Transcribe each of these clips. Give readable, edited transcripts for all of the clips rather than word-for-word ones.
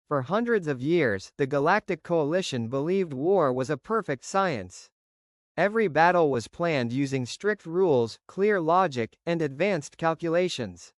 For hundreds of years, the Galactic Coalition believed war was a perfect science. Every battle was planned using strict rules, clear logic, and advanced calculations.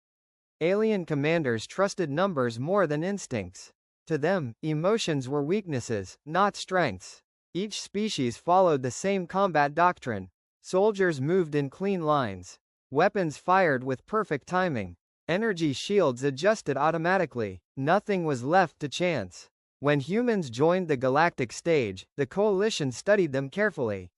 Alien commanders trusted numbers more than instincts. To them, emotions were weaknesses, not strengths. Each species followed the same combat doctrine. Soldiers moved in clean lines. Weapons fired with perfect timing. Energy shields adjusted automatically. Nothing was left to chance. When humans joined the galactic stage, the coalition studied them carefully.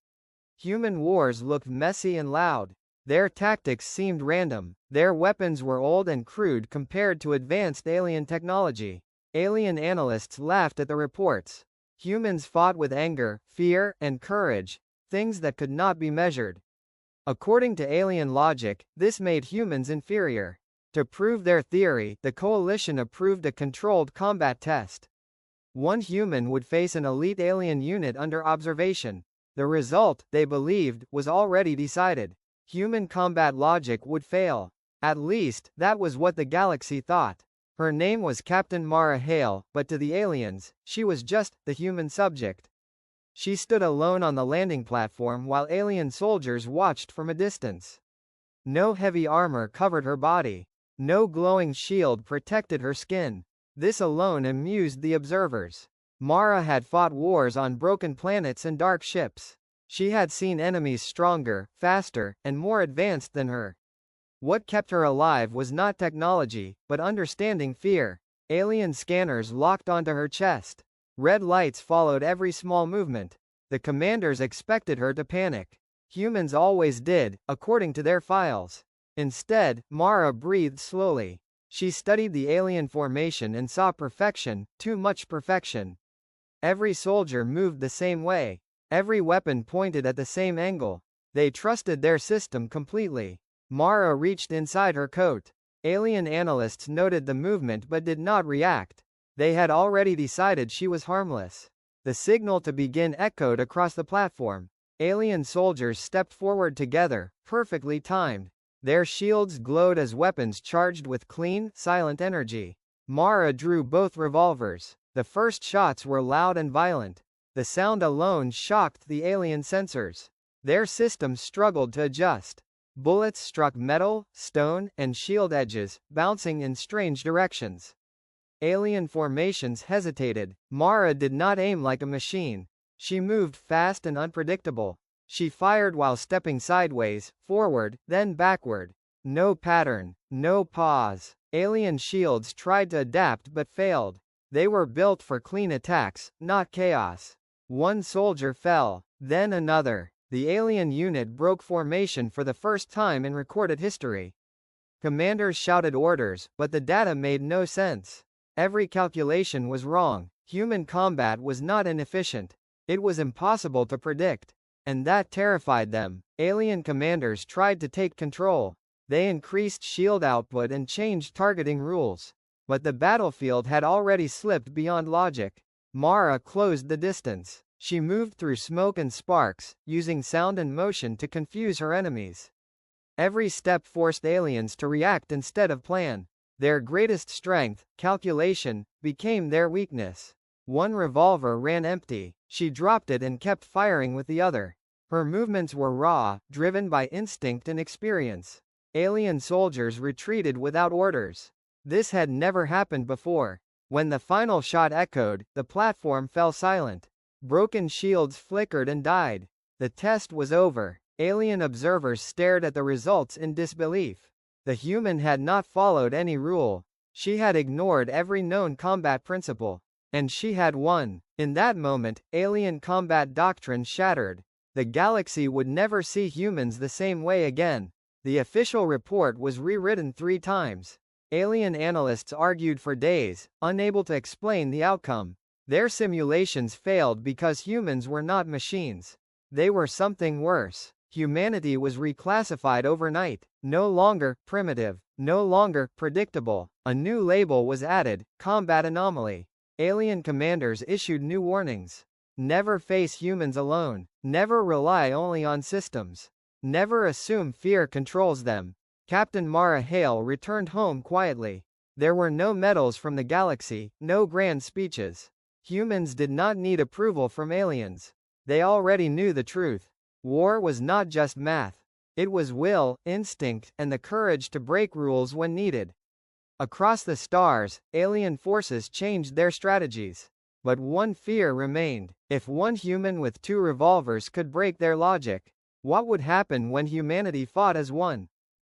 Human wars looked messy and loud. Their tactics seemed random. Their weapons were old and crude compared to advanced alien technology. Alien analysts laughed at the reports. Humans fought with anger, fear, and courage, things that could not be measured. According to alien logic, this made humans inferior. To prove their theory, the coalition approved a controlled combat test. One human would face an elite alien unit under observation. The result, they believed, was already decided. Human combat logic would fail. At least, that was what the galaxy thought. Her name was Captain Mara Hale, but to the aliens, she was just the human subject. She stood alone on the landing platform while alien soldiers watched from a distance. No heavy armor covered her body. No glowing shield protected her skin. This alone amused the observers. Mara had fought wars on broken planets and dark ships. She had seen enemies stronger, faster, and more advanced than her. What kept her alive was not technology, but understanding fear. Alien scanners locked onto her chest. Red lights followed every small movement. The commanders expected her to panic. Humans always did, according to their files. Instead, Mara breathed slowly. She studied the alien formation and saw perfection, too much perfection. Every soldier moved the same way. Every weapon pointed at the same angle. They trusted their system completely. Mara reached inside her coat. Alien analysts noted the movement but did not react. They had already decided she was harmless. The signal to begin echoed across the platform. Alien soldiers stepped forward together, perfectly timed. Their shields glowed as weapons charged with clean, silent energy. Mara drew both revolvers. The first shots were loud and violent. The sound alone shocked the alien sensors. Their systems struggled to adjust. Bullets struck metal, stone, and shield edges, bouncing in strange directions. Alien formations hesitated. Mara did not aim like a machine. She moved fast and unpredictable. She fired while stepping sideways, forward, then backward. No pattern, no pause. Alien shields tried to adapt but failed. They were built for clean attacks, not chaos. One soldier fell, then another. The alien unit broke formation for the first time in recorded history. Commanders shouted orders, but the data made no sense. Every calculation was wrong. Human combat was not inefficient. It was impossible to predict. And that terrified them. Alien commanders tried to take control. They increased shield output and changed targeting rules. But the battlefield had already slipped beyond logic. Mara closed the distance. She moved through smoke and sparks, using sound and motion to confuse her enemies. Every step forced aliens to react instead of plan. Their greatest strength, calculation, became their weakness. One revolver ran empty. She dropped it and kept firing with the other. Her movements were raw, driven by instinct and experience. Alien soldiers retreated without orders. This had never happened before. When the final shot echoed, the platform fell silent. Broken shields flickered and died. The test was over. Alien observers stared at the results in disbelief. The human had not followed any rule. She had ignored every known combat principle. And she had won. In that moment, alien combat doctrine shattered. The galaxy would never see humans the same way again. The official report was rewritten 3 times. Alien analysts argued for days, unable to explain the outcome. Their simulations failed because humans were not machines. They were something worse. Humanity was reclassified overnight. No longer primitive, no longer predictable. A new label was added: combat anomaly. Alien commanders issued new warnings. Never face humans alone. Never rely only on systems. Never assume fear controls them. Captain Mara Hale returned home quietly. There were no medals from the galaxy, no grand speeches. Humans did not need approval from aliens. They already knew the truth. War was not just math. It was will, instinct, and the courage to break rules when needed. Across the stars, alien forces changed their strategies. But one fear remained. If one human with two revolvers could break their logic, what would happen when humanity fought as one?